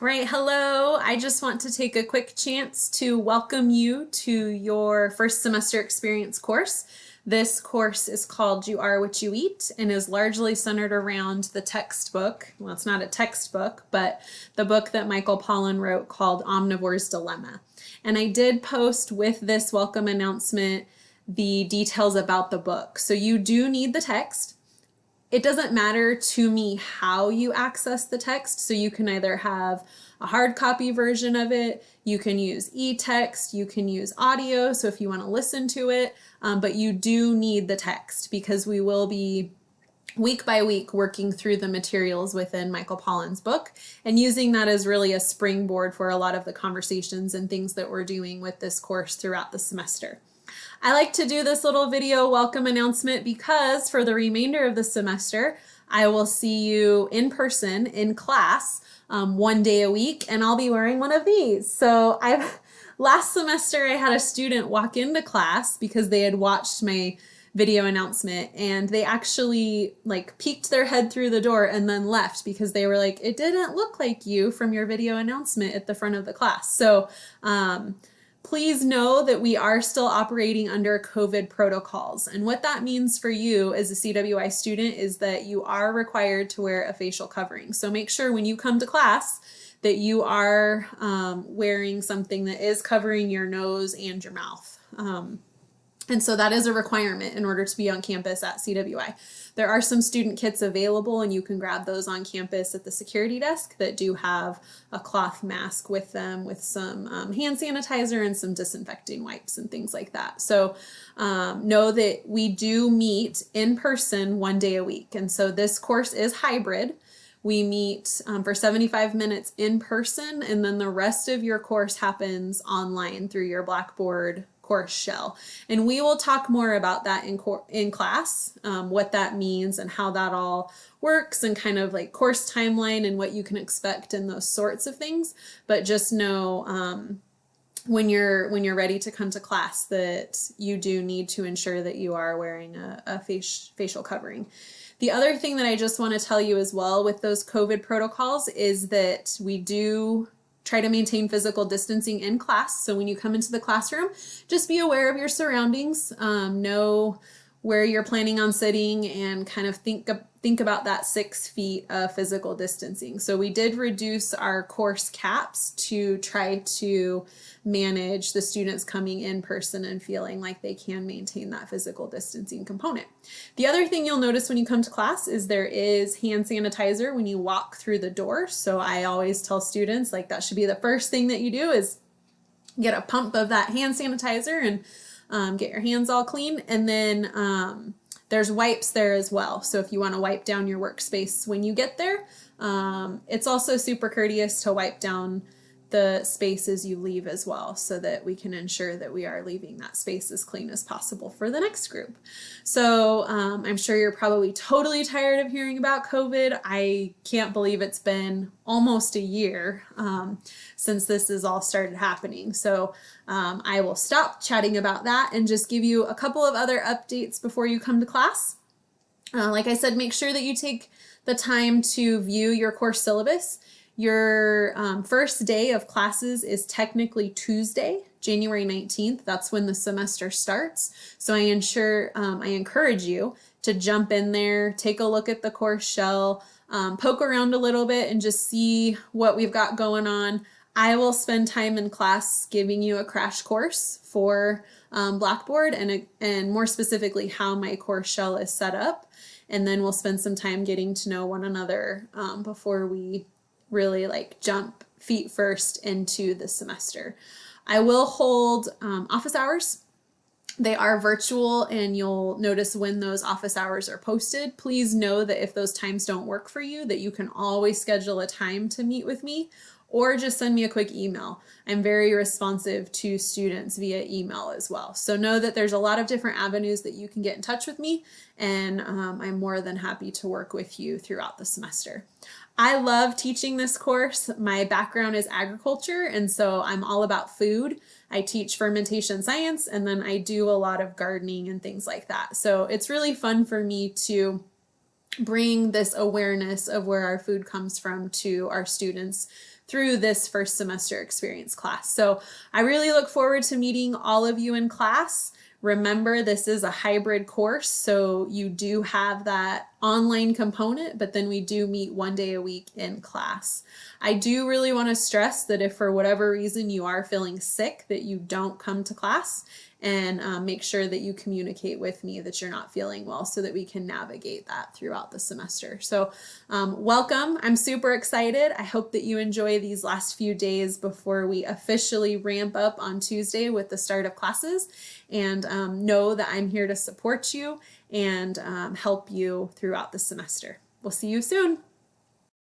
Right, hello. I just want to take a quick chance to welcome you to your first semester experience course. This course is called You Are What You Eat and is largely centered around the textbook. Well, it's not a textbook, but the book that Michael Pollan wrote called Omnivore's Dilemma. And I did post with this welcome announcement the details about the book. So you do need the text. It doesn't matter to me how you access the text, so you can either have a hard copy version of it, you can use e-text, you can use audio, so if you want to listen to it, but you do need the text because we will be week by week working through the materials within Michael Pollan's book and using that as really a springboard for a lot of the conversations and things that we're doing with this course throughout the semester. I like to do this little video welcome announcement because for the remainder of the semester, I will see you in person in class one day a week, and I'll be wearing one of these. So last semester I had a student walk into class because they had watched my video announcement and they actually like peeked their head through the door and then left because they were like, it didn't look like you from your video announcement at the front of the class. So please know that we are still operating under COVID protocols. And what that means for you as a CWI student is that you are required to wear a facial covering. So make sure when you come to class that you are wearing something that is covering your nose and your mouth. And so that is a requirement in order to be on campus at CWI. There are some student kits available and you can grab those on campus at the security desk that do have a cloth mask with them with some hand sanitizer and some disinfecting wipes and things like that. So know that we do meet in person one day a week. And so this course is hybrid. We meet for 75 minutes in person, and then the rest of your course happens online through your Blackboard course shell. And we will talk more about that in class, what that means and how that all works and kind of like course timeline and what you can expect and those sorts of things. But just know when you're ready to come to class that you do need to ensure that you are wearing a facial covering. The other thing that I just want to tell you as well with those COVID protocols is that we do try to maintain physical distancing in class. So when you come into the classroom, just be aware of your surroundings, know where you're planning on sitting and kind of think about that 6 feet of physical distancing. So we did reduce our course caps to try to manage the students coming in person and feeling like they can maintain that physical distancing component. The other thing you'll notice when you come to class is there is hand sanitizer when you walk through the door. So I always tell students like that should be the first thing that you do is get a pump of that hand sanitizer and get your hands all clean. And then there's wipes there as well. So if you want to wipe down your workspace when you get there, it's also super courteous to wipe down the space as you leave as well so that we can ensure that we are leaving that space as clean as possible for the next group. So I'm sure you're probably totally tired of hearing about COVID. I can't believe it's been almost a year since this has all started happening. So I will stop chatting about that and just give you a couple of other updates before you come to class. Like I said, make sure that you take the time to view your course syllabus. Your first day of classes is technically Tuesday, January 19th. That's when the semester starts. So I encourage you to jump in there, take a look at the course shell, poke around a little bit and just see what we've got going on. I will spend time in class giving you a crash course for Blackboard and more specifically how my course shell is set up. And then we'll spend some time getting to know one another before we really like jump feet first into the semester. I will hold office hours. They are virtual and you'll notice when those office hours are posted. Please know that if those times don't work for you, that you can always schedule a time to meet with me or just send me a quick email. I'm very responsive to students via email as well. So know that there's a lot of different avenues that you can get in touch with me, and I'm more than happy to work with you throughout the semester. I love teaching this course. My background is agriculture, and so I'm all about food. I teach fermentation science, and then I do a lot of gardening and things like that. So it's really fun for me to bring this awareness of where our food comes from to our students through this first semester experience class. So I really look forward to meeting all of you in class. Remember, this is a hybrid course, so you do have that online component, but then we do meet 1 day a week in class. I do really want to stress that if for whatever reason you are feeling sick, that you don't come to class, and make sure that you communicate with me that you're not feeling well so that we can navigate that throughout the semester. So welcome. I'm super excited. I hope that you enjoy these last few days before we officially ramp up on Tuesday with the start of classes, and know that I'm here to support you and help you throughout the semester. We'll see you soon.